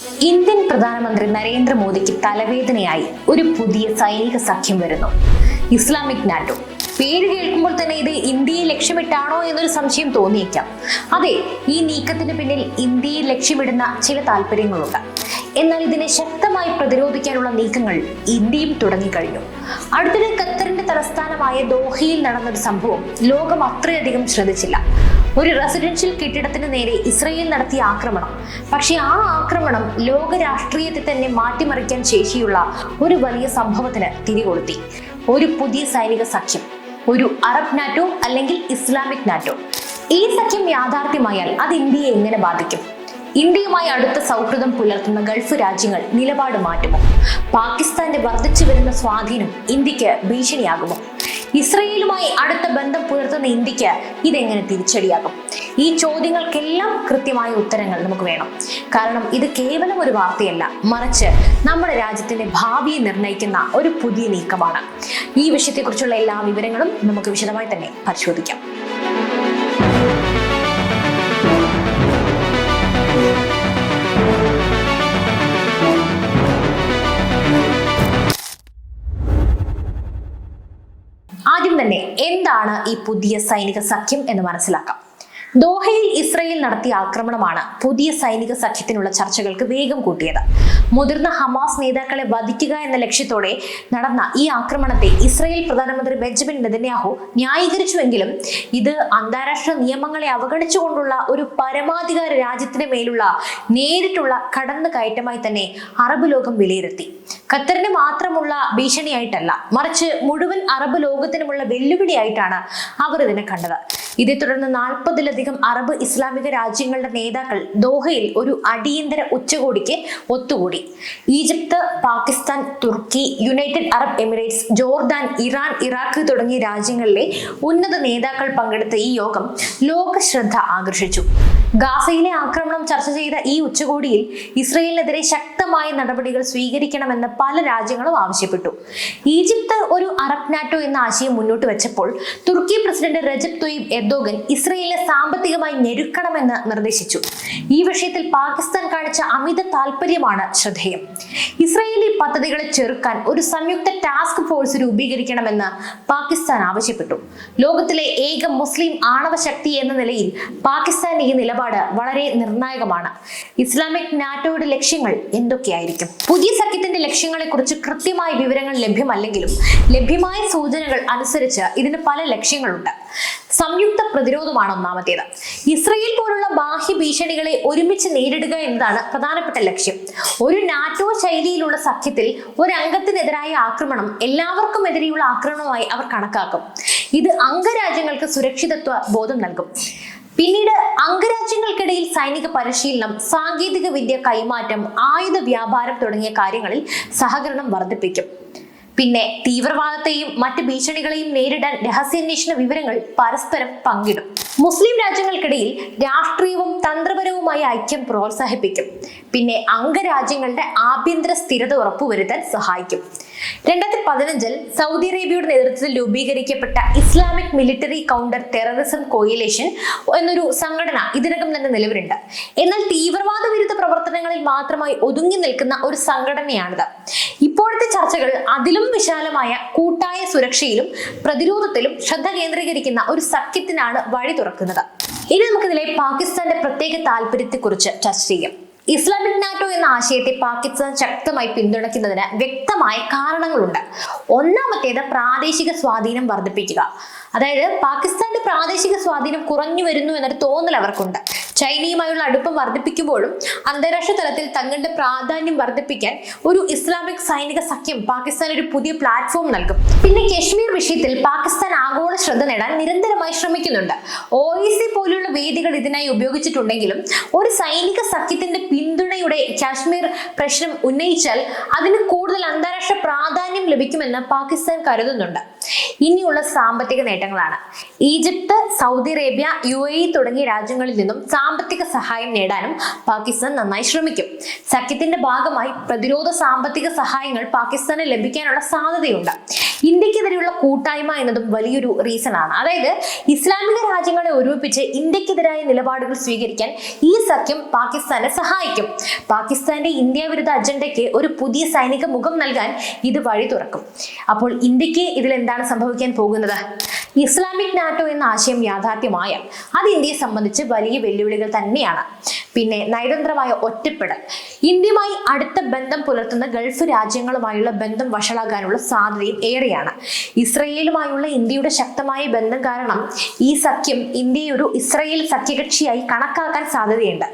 Indian പ്രധാനമന്ത്രി നരേന്ദ്രമോദിക്ക് തലവേദനയായി ഒരു പുതിയ സൈനിക സഖ്യം വരുന്നു. Islamic NATO. പേര് കേൾക്കുമ്പോൾ തന്നെ ഇത് ഇന്ത്യയെ ലക്ഷ്യമിട്ടാണോ എന്നൊരു സംശയം തോന്നിയേക്കാം. അതെ, ഈ നീക്കത്തിന് പിന്നിൽ ഇന്ത്യയെ ലക്ഷ്യമിടുന്ന ചില താല്പര്യങ്ങളുണ്ട്. എന്നാൽ ഇതിനെ ശക്തമായി പ്രതിരോധിക്കാനുള്ള നീക്കങ്ങൾ ഇന്ത്യയും തുടങ്ങിക്കഴിഞ്ഞു. അടുത്തിടെ ഖത്തറിന്റെ തലസ്ഥാനമായ ദോഹയിൽ നടന്നൊരു സംഭവം ലോകം അത്രയധികം ശ്രദ്ധിച്ചില്ല. ഒരു റെസിഡൻഷ്യൽ കെട്ടിടത്തിന് നേരെ ഇസ്രയേൽ നടത്തിയ ആക്രമണം. പക്ഷെ ആ ആക്രമണം ലോക രാഷ്ട്രീയത്തെ തന്നെ മാറ്റിമറിക്കാൻ ശേഷിയുള്ള ഒരു വലിയ സംഭവത്തിന് തിരികൊളുത്തി. ഒരു പുതിയ സൈനിക സഖ്യം, ഒരു അറബ് നാറ്റോ അല്ലെങ്കിൽ ഇസ്ലാമിക് നാറ്റോ. ഈ സഖ്യം യാഥാർത്ഥ്യമായാൽ അത് ഇന്ത്യയെ എങ്ങനെ ബാധിക്കും? ഇന്ത്യയുമായി അടുത്ത സൗഹൃദം പുലർത്തുന്ന ഗൾഫ് രാജ്യങ്ങൾ നിലപാട് മാറ്റുമോ? പാകിസ്ഥാന്റെ വർദ്ധിച്ചു വരുന്ന സ്വാധീനം ഇന്ത്യക്ക് ഭീഷണിയാകുമോ? ഇസ്രയേലുമായി അടുത്ത ബന്ധം പുലർത്തുന്ന ഇന്ത്യക്ക് ഇതെങ്ങനെ തിരിച്ചടിയാകും? ഈ ചോദ്യങ്ങൾക്കെല്ലാം കൃത്യമായ ഉത്തരങ്ങൾ നമുക്ക് വേണം. കാരണം ഇത് കേവലം ഒരു വാർത്തയല്ല, മറിച്ച് നമ്മുടെ രാജ്യത്തിന്റെ ഭാവിയെ നിർണ്ണയിക്കുന്ന ഒരു പുതിയ നീക്കമാണ്. ഈ വിഷയത്തെക്കുറിച്ചുള്ള എല്ലാ വിവരങ്ങളും നമുക്ക് വിശദമായി തന്നെ പരിശോധിക്കാം. ആദ്യം തന്നെ എന്താണ് ഈ പുതിയ സൈനിക സഖ്യം എന്ന് മനസ്സിലാക്കാം. ദോഹയിൽ ഇസ്രയേൽ നടത്തിയ ആക്രമണമാണ് പുതിയ സൈനിക സഖ്യത്തിനുള്ള ചർച്ചകൾക്ക് വേഗം കൂട്ടിയത്. മുതിർന്ന ഹമാസ് നേതാക്കളെ വധിക്കുക എന്ന ലക്ഷ്യത്തോടെ നടന്ന ഈ ആക്രമണത്തെ ഇസ്രയേൽ പ്രധാനമന്ത്രി ബെഞ്ചമിൻ നെതന്യാഹു ന്യായീകരിച്ചുവെങ്കിലും ഇത് അന്താരാഷ്ട്ര നിയമങ്ങളെ അവഗണിച്ചുകൊണ്ടുള്ള ഒരു പരമാധികാര രാജ്യത്തിന് മേലുള്ള നേരിട്ടുള്ള കടന്നുകയറ്റമായി തന്നെ അറബ് ലോകം വിലയിരുത്തി. ഖത്തറിന് മാത്രമുള്ള ഭീഷണിയായിട്ടല്ല, മറിച്ച് മുഴുവൻ അറബ് ലോകത്തിനുമുള്ള വെല്ലുവിളിയായിട്ടാണ് അവർ ഇതിനെ കണ്ടത്. ഇതേ തുടർന്ന് 40-ലധികം അറബ് ഇസ്ലാമിക രാജ്യങ്ങളുടെ നേതാക്കൾ ദോഹയിൽ ഒരു അടിയന്തര ഉച്ചകോടിക്ക് ഒത്തുകൂടി. ഈജിപ്ത്, പാകിസ്ഥാൻ, തുർക്കി, United Arab Emirates, Jordan, Iran, Iraq തുടങ്ങിയ രാജ്യങ്ങളിലെ ഉന്നത നേതാക്കൾ പങ്കെടുത്ത ഈ യോഗം ലോക ശ്രദ്ധ ആകർഷിച്ചു. ഗാസയിലെ ആക്രമണം ചർച്ച ചെയ്ത ഈ ഉച്ചകോടിയിൽ ഇസ്രയേലിനെതിരെ ശക്തമായ നടപടികൾ സ്വീകരിക്കണമെന്ന് പല രാജ്യങ്ങളും ആവശ്യപ്പെട്ടു. ഈജിപ്ത് ഒരു അറബ് നാറ്റോ എന്ന ആശയം മുന്നോട്ട് വെച്ചപ്പോൾ തുർക്കി പ്രസിഡന്റ് റജബ് തൊയ്യിബ് എർദോഗൻ ഇസ്രയേലിനെ സാമ്പത്തികമായി ഞെരുക്കണമെന്ന് നിർദ്ദേശിച്ചു. ഈ വിഷയത്തിൽ പാകിസ്ഥാൻ കാണിച്ച അമിത താല്പര്യമാണ് ശ്രദ്ധേയം. ഇസ്രയേലി പദ്ധതികളെ ചെറുക്കാൻ ഒരു സംയുക്ത ടാസ്ക് ഫോഴ്സ് രൂപീകരിക്കണമെന്ന് പാകിസ്ഥാൻ ആവശ്യപ്പെട്ടു. ലോകത്തിലെ ഏക മുസ്ലിം ആണവ ശക്തി എന്ന നിലയിൽ പാകിസ്ഥാന്റെ ഈ നിലപാട് വളരെ നിർണായകമാണ്. ഇസ്ലാമിക് നാറ്റോയുടെ ലക്ഷ്യങ്ങൾ എന്തൊക്കെയായിരിക്കും? പുതിയ സഖ്യത്തിന്റെ ലക്ഷ്യങ്ങളെ കുറിച്ച് കൃത്യമായ വിവരങ്ങൾ ലഭ്യമല്ലെങ്കിലും ലഭ്യമായ സൂചനകൾ അനുസരിച്ച് ഇതിന് പല ലക്ഷ്യങ്ങളുണ്ട്. സംയുക്ത പ്രതിരോധമാണ് ഒന്നാമത്തേത്. ഇസ്രയേൽ പോലുള്ള ബാഹ്യ ഭീഷണികളെ ഒരുമിച്ച് നേരിടുക എന്നതാണ് പ്രധാനപ്പെട്ട ലക്ഷ്യം. ഒരു നാറ്റോ ശൈലിയിലുള്ള സഖ്യത്തിൽ ഒരു അംഗത്തിനെതിരായ ആക്രമണം എല്ലാവർക്കും എതിരെയുള്ള ആക്രമണമായി അവർ കണക്കാക്കും. ഇത് അംഗരാജ്യങ്ങൾക്ക് സുരക്ഷിതത്വ ബോധം നൽകും. പിന്നീട് അംഗരാജ്യങ്ങൾക്കിടയിൽ സൈനിക പരിശീലനം, സാങ്കേതിക വിദ്യ കൈമാറ്റം, ആയുധ വ്യാപാരം തുടങ്ങിയ കാര്യങ്ങളിൽ സഹകരണം വർദ്ധിപ്പിക്കും. പിന്നെ തീവ്രവാദത്തെയും മറ്റ് ഭീഷണികളെയും നേരിടാൻ രഹസ്യാന്വേഷണ വിവരങ്ങൾ പരസ്പരം പങ്കിടും. മുസ്ലിം രാജ്യങ്ങൾക്കിടയിൽ രാഷ്ട്രീയവും തന്ത്രപരവുമായ ഐക്യം പ്രോത്സാഹിപ്പിക്കും. പിന്നെ അംഗരാജ്യങ്ങളുടെ ആഭ്യന്തര സ്ഥിരത ഉറപ്പുവരുത്താൻ സഹായിക്കും. 2015 സൗദി അറേബ്യയുടെ നേതൃത്വത്തിൽ രൂപീകരിക്കപ്പെട്ട Islamic military counter terrorism coalition എന്നൊരു സംഘടന ഇതിനകം തന്നെ നിലവിലുണ്ട്. എന്നാൽ തീവ്രവാദ വിരുദ്ധ പ്രവർത്തനങ്ങളിൽ മാത്രമായി ഒതുങ്ങി നിൽക്കുന്ന ഒരു സംഘടനയാണിത്. ഇപ്പോഴത്തെ ചർച്ചകൾ അതിലും വിശാലമായ കൂട്ടായ സുരക്ഷയിലും പ്രതിരോധത്തിലും ശ്രദ്ധ കേന്ദ്രീകരിക്കുന്ന ഒരു സഖ്യത്തിനാണ് വഴി തുറക്കുന്നത്. ഇനി നമുക്കിതിലെ പാകിസ്ഥാന്റെ പ്രത്യേക താല്പര്യത്തെക്കുറിച്ച് ചർച്ച ചെയ്യാം. ഇസ്ലാമിക് നാറ്റോ എന്ന ആശയത്തെ പാകിസ്ഥാൻ ശക്തമായി പിന്തുണയ്ക്കുന്നതിന് വ്യക്തമായ കാരണങ്ങളുണ്ട്. ഒന്നാമത്തേത് പ്രാദേശിക സ്വാധീനം വർദ്ധിപ്പിക്കുക. അതായത് പാകിസ്ഥാന്റെ പ്രാദേശിക സ്വാധീനം കുറഞ്ഞു വരുന്നു എന്നൊരു തോന്നൽ അവർക്കുണ്ട്. ചൈനയുമായുള്ള അടുപ്പം വർദ്ധിപ്പിക്കുമ്പോഴും അന്താരാഷ്ട്ര തലത്തിൽ തങ്ങളുടെ പ്രാധാന്യം വർദ്ധിപ്പിക്കാൻ ഒരു ഇസ്ലാമിക് സൈനിക സഖ്യം പാകിസ്ഥാൻ ഒരു പുതിയ പ്ലാറ്റ്ഫോം നൽകും. പിന്നെ കശ്മീർ വിഷയത്തിൽ പാകിസ്ഥാൻ ആഗോള ശ്രദ്ധ നേടാൻ നിരന്തരമായി ശ്രമിക്കുന്നുണ്ട്. OIC പോലുള്ള വേദികൾ ഇതിനായി ഉപയോഗിച്ചിട്ടുണ്ടെങ്കിലും ഒരു സൈനിക സഖ്യത്തിന്റെ പിന്തുണയുടെ കാശ്മീർ പ്രശ്നം ഉന്നയിച്ചാൽ അതിന് കൂടുതൽ അന്താരാഷ്ട്ര പ്രാധാന്യം ലഭിക്കുമെന്ന് പാകിസ്ഥാൻ കരുതുന്നുണ്ട്. ഇനിയുള്ള സാമ്പത്തിക നേട്ടങ്ങളാണ്. ഈജിപ്ത്, സൗദി അറേബ്യ, UAE തുടങ്ങിയ രാജ്യങ്ങളിൽ നിന്നും സാമ്പത്തിക സഹായം നേടാനും പാകിസ്ഥാൻ നന്നായി ശ്രമിക്കും. സഖ്യത്തിന്റെ ഭാഗമായി പ്രതിരോധ സാമ്പത്തിക സഹായങ്ങൾ പാകിസ്ഥാന് ലഭിക്കാനുള്ള സാധ്യതയുണ്ട്. ഇന്ത്യക്കെതിരെയുള്ള കൂട്ടായ്മ എന്നതും വലിയൊരു റീസൺ ആണ്. അതായത് ഇസ്ലാമിക രാജ്യങ്ങളെ ഒരുമിപ്പിച്ച് ഇന്ത്യക്കെതിരായ നിലപാടുകൾ സ്വീകരിക്കാൻ ഈ സഖ്യം പാകിസ്ഥാനെ സഹായിക്കും. പാകിസ്ഥാന്റെ ഇന്ത്യ വിരുദ്ധ അജണ്ടയ്ക്ക് ഒരു പുതിയ സൈനിക മുഖം നൽകാൻ ഇത് വഴി തുറക്കും. അപ്പോൾ ഇന്ത്യക്ക് ഇതിൽ എന്താണ് സംഭവിക്കാൻ പോകുന്നത്? ഇസ്ലാമിക് നാറ്റോ എന്ന ആശയം യാഥാർത്ഥ്യമായാൽ അത് ഇന്ത്യയെ സംബന്ധിച്ച് വലിയ വെല്ലുവിളികൾ തന്നെയാണ്. പിന്നെ നയതന്ത്രമായ ഒറ്റപ്പെടൽ, ഇന്ത്യയുമായി അടുത്ത ബന്ധം പുലർത്തുന്ന ഗൾഫ് രാജ്യങ്ങളുമായുള്ള ബന്ധം വഷളാകാനുള്ള സാധ്യതയും ഏറെയാണ്. ഇസ്രയേലുമായുള്ള ഇന്ത്യയുടെ ശക്തമായ ബന്ധം കാരണം ഈ സഖ്യം ഇന്ത്യയെ ഒരു ഇസ്രയേൽ സഖ്യകക്ഷിയായി കണക്കാക്കാൻ സാധ്യതയുണ്ട്.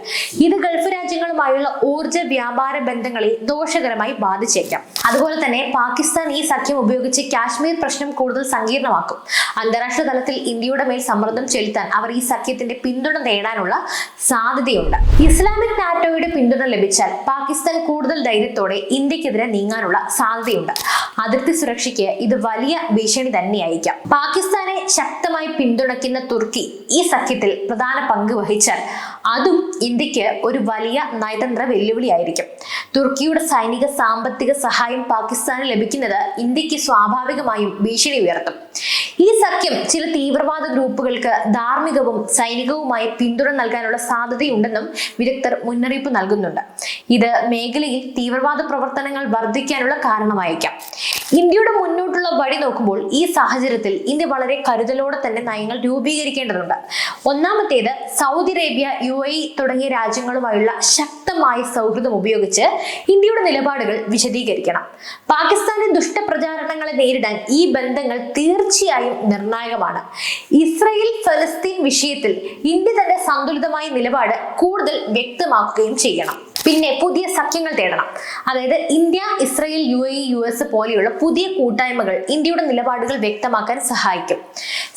ഇത് ഗൾഫ് രാജ്യങ്ങളുമായുള്ള ഊർജ്ജ വ്യാപാര ബന്ധങ്ങളെ ദോഷകരമായി ബാധിച്ചേക്കാം. അതുപോലെ തന്നെ പാകിസ്ഥാൻ ഈ സഖ്യം ഉപയോഗിച്ച് കാശ്മീർ പ്രശ്നം കൂടുതൽ സങ്കീർണമാക്കും. അന്താരാഷ്ട്ര തലത്തിൽ ഇന്ത്യയുടെ മേൽ സമ്മർദ്ദം ചെലുത്താൻ അവർ ഈ സഖ്യത്തിന്റെ പിന്തുണ നേടാനുള്ള സാധ്യതയുണ്ട്. ഇസ്ലാമിക് നാറ്റോയുടെ പിന്തുണ ലഭിച്ചാൽ പാകിസ്ഥാൻ കൂടുതൽ ധൈര്യത്തോടെ ഇന്ത്യക്കെതിരെ നീങ്ങാനുള്ള സാധ്യതയുണ്ട്. അതിർത്തി സുരക്ഷയ്ക്ക് ഇത് വലിയ ഭീഷണി തന്നെയായിരിക്കാം. പാകിസ്ഥാനെ ശക്തമായി പിന്തുണയ്ക്കുന്ന തുർക്കി ഈ സഖ്യത്തിൽ പ്രധാന പങ്ക് വഹിച്ചാൽ അതും ഇന്ത്യക്ക് ഒരു വലിയ നയതന്ത്ര വെല്ലുവിളിയായിരിക്കും. തുർക്കിയുടെ സൈനിക സാമ്പത്തിക സഹായം പാകിസ്ഥാന് ലഭിക്കുന്നത് ഇന്ത്യക്ക് സ്വാഭാവികമായും ഭീഷണി ഉയർത്തും. ഈ സഖ്യം ചില തീവ്രവാദ ഗ്രൂപ്പുകൾക്ക് ധാർമ്മികവും സൈനികവുമായ പിന്തുണ നൽകാനുള്ള സാധ്യതയുണ്ടെന്നും വിദഗ്ധർ മുന്നറിയിപ്പ് നൽകുന്നുണ്ട്. ഇത് മേഖലയിൽ തീവ്രവാദ പ്രവർത്തനങ്ങൾ വർദ്ധിക്കാനുള്ള കാരണമായേക്കാം. ഇന്ത്യയുടെ മുന്നോട്ടുള്ള വഴി നോക്കുമ്പോൾ ഈ സാഹചര്യത്തിൽ ഇന്ത്യ വളരെ കരുതലോടെ തന്നെ നയങ്ങൾ രൂപീകരിക്കേണ്ടതുണ്ട്. ഒന്നാമത്തേത്, സൗദി അറേബ്യ, UAE തുടങ്ങിയ രാജ്യങ്ങളുമായുള്ള ശക്തമായ സൗഹൃദം ഉപയോഗിച്ച് ഇന്ത്യയുടെ നിലപാടുകൾ വിശദീകരിക്കണം. പാകിസ്ഥാന്റെ ദുഷ്ടപ്രചാരണങ്ങളെ നേരിടാൻ ഈ ബന്ധങ്ങൾ തീർച്ചയായും നിർണായകമാണ്. ഇസ്രയേൽ ഫലസ്തീൻ വിഷയത്തിൽ ഇന്ത്യ തന്റെ സന്തുലിതമായ നിലപാട് കൂടുതൽ വ്യക്തമാക്കുകയും ചെയ്യണം. പിന്നെ പുതിയ സഖ്യങ്ങൾ തേടണം. അതായത് ഇന്ത്യ, ഇസ്രയേൽ, UAE, US പോലെയുള്ള പുതിയ കൂട്ടായ്മകൾ ഇന്ത്യയുടെ നിലപാടുകൾ വ്യക്തമാക്കാൻ സഹായിക്കും.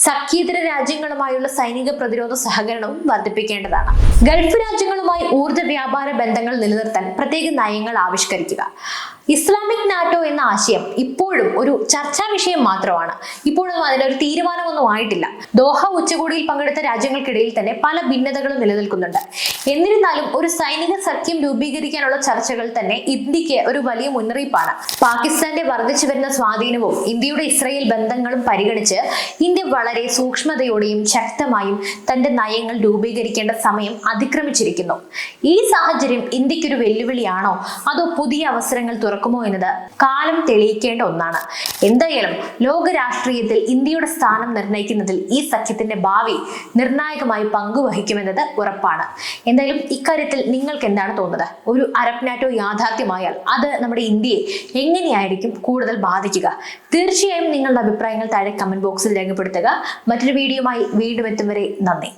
സഖ്യേതര രാജ്യങ്ങളുമായുള്ള സൈനിക പ്രതിരോധ സഹകരണവും വർദ്ധിപ്പിക്കേണ്ടതാണ്. ഗൾഫ് രാജ്യങ്ങളുമായി ഊർജ്ജ വ്യാപാര ബന്ധങ്ങൾ നിലനിർത്താൻ പ്രത്യേക നയങ്ങൾ ആവിഷ്കരിക്കുക. ഇസ്ലാമിക് നാറ്റോ എന്ന ആശയം ഇപ്പോഴും ഒരു ചർച്ചാ വിഷയം മാത്രമാണ്. ഇപ്പോഴും അതിനൊരു തീരുമാനമൊന്നും ആയിട്ടില്ല. ദോഹ ഉച്ചകോടിയിൽ പങ്കെടുത്ത രാജ്യങ്ങൾക്കിടയിൽ തന്നെ പല ഭിന്നതകളും നിലനിൽക്കുന്നുണ്ട്. എന്നിരുന്നാലും ഒരു സൈനിക സഖ്യം രൂപീകരിക്കാനുള്ള ചർച്ചകൾ തന്നെ ഇന്ത്യക്ക് ഒരു വലിയ മുന്നറിയിപ്പാണ്. പാകിസ്ഥാന്റെ വർദ്ധിച്ചു വരുന്ന സ്വാധീനവും ഇന്ത്യയുടെ ഇസ്രയേൽ ബന്ധങ്ങളും പരിഗണിച്ച് ഇന്ത്യ വളരെ സൂക്ഷ്മതയോടെയും ശക്തമായും തന്റെ നയങ്ങൾ രൂപീകരിക്കേണ്ട സമയം അതിക്രമിച്ചിരിക്കുന്നു. ഈ സാഹചര്യം ഇന്ത്യക്കൊരു വെല്ലുവിളിയാണോ അതോ പുതിയ അവസരങ്ങൾ തുറക്കുമോ എന്നത് കാലം തെളിയിക്കേണ്ട ഒന്നാണ്. എന്തായാലും ലോക രാഷ്ട്രീയത്തിൽ ഇന്ത്യയുടെ സ്ഥാനം നിർണ്ണയിക്കുന്നതിൽ ഈ സഖ്യത്തിന്റെ ഭാവി നിർണായകമായി പങ്കുവഹിക്കുമെന്നത് ഉറപ്പാണ്. എന്തായാലും ഇക്കാര്യത്തിൽ നിങ്ങൾക്ക് എന്താണ് തോന്നുന്നത്? ഒരു അറബ് നാറ്റോ യാഥാർത്ഥ്യമായാൽ അത് നമ്മുടെ ഇന്ത്യയെ എങ്ങനെയായിരിക്കും കൂടുതൽ ബാധിക്കുക? തീർച്ചയായും നിങ്ങളുടെ അഭിപ്രായങ്ങൾ താഴെ കമന്റ് ബോക്സിൽ രേഖപ്പെടുത്തുക. മറ്റൊരു വീഡിയോയുമായി വീണ്ടും എത്തും വരെ നന്ദി.